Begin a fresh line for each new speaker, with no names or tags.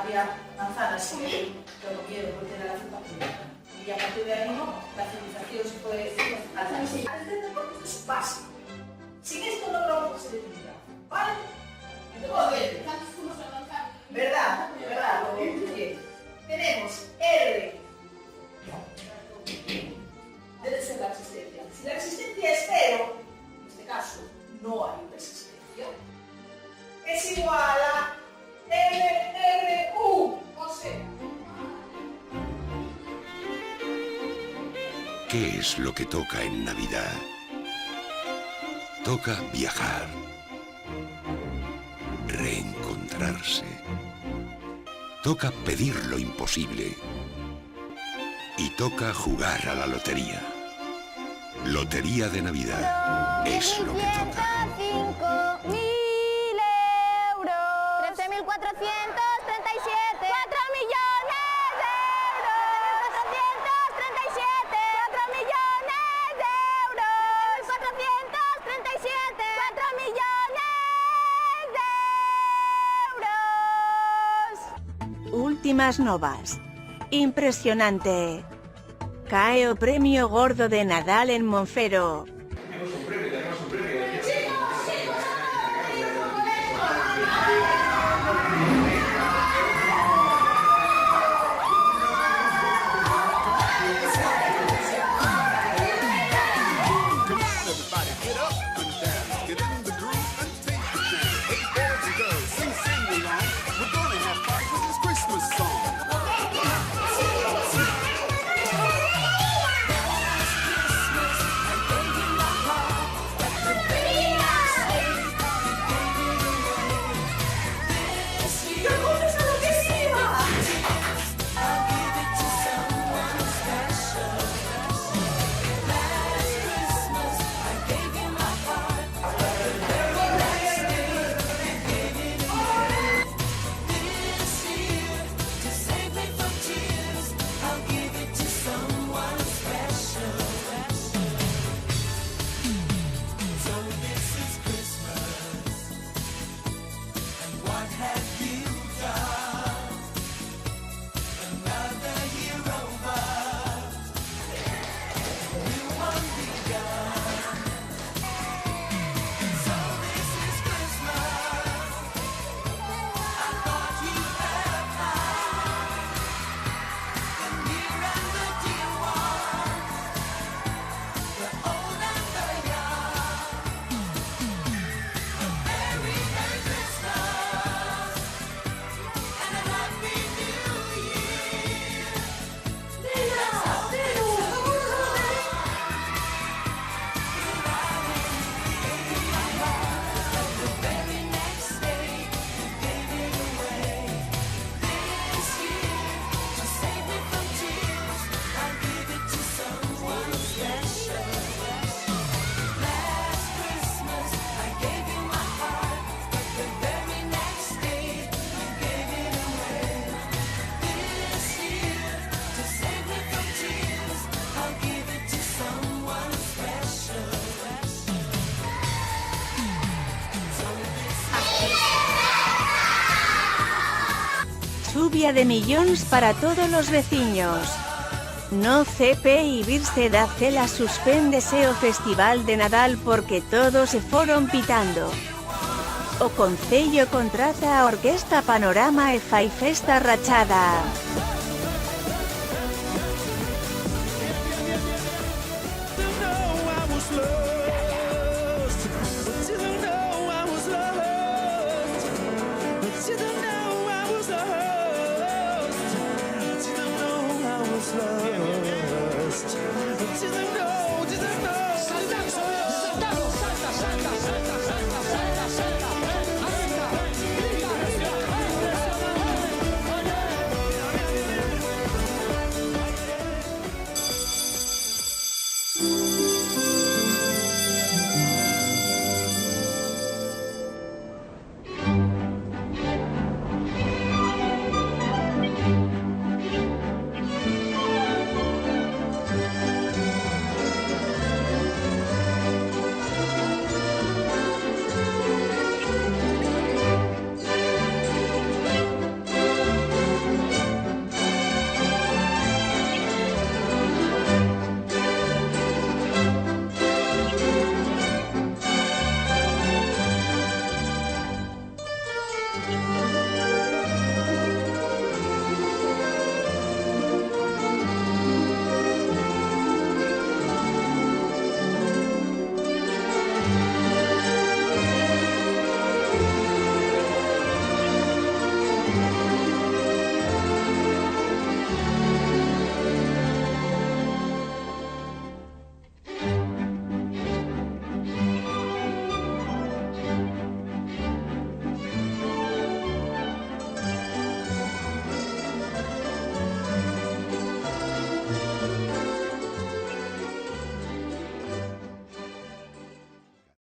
había manzanas y yo no quiero porque era la fruta pública. Y a partir de ahí, ¿no? La civilización se puede decir alcanzar. El deporte es básico. Sin esto no lo vamos a hacer vida, ¿vale? Entonces, ¿verdad? ¿Verdad? Bien. Tenemos R. Debe ser la existencia. Si la existencia es cero, en este caso no hay persistencia, es igual a RRU, o sea.
¿Qué es lo que toca en Navidad? Toca viajar, reencontrarse, toca pedir lo imposible y toca jugar a la lotería. Lotería de Navidad es lo que toca.
5.000 euros. 13.437. 4 millones de euros. 437. 4 millones de euros. 437. 4 millones de euros.
Últimas novas. Impresionante. Cae o premio gordo de Nadal en Monfero. Lluvia de millóns para todos los veciños. No CP y Birse da Cela suspéndese o Festival de Nadal porque todos se foron pitando. O Concello contrata a Orquesta Panorama e fai festa rachada.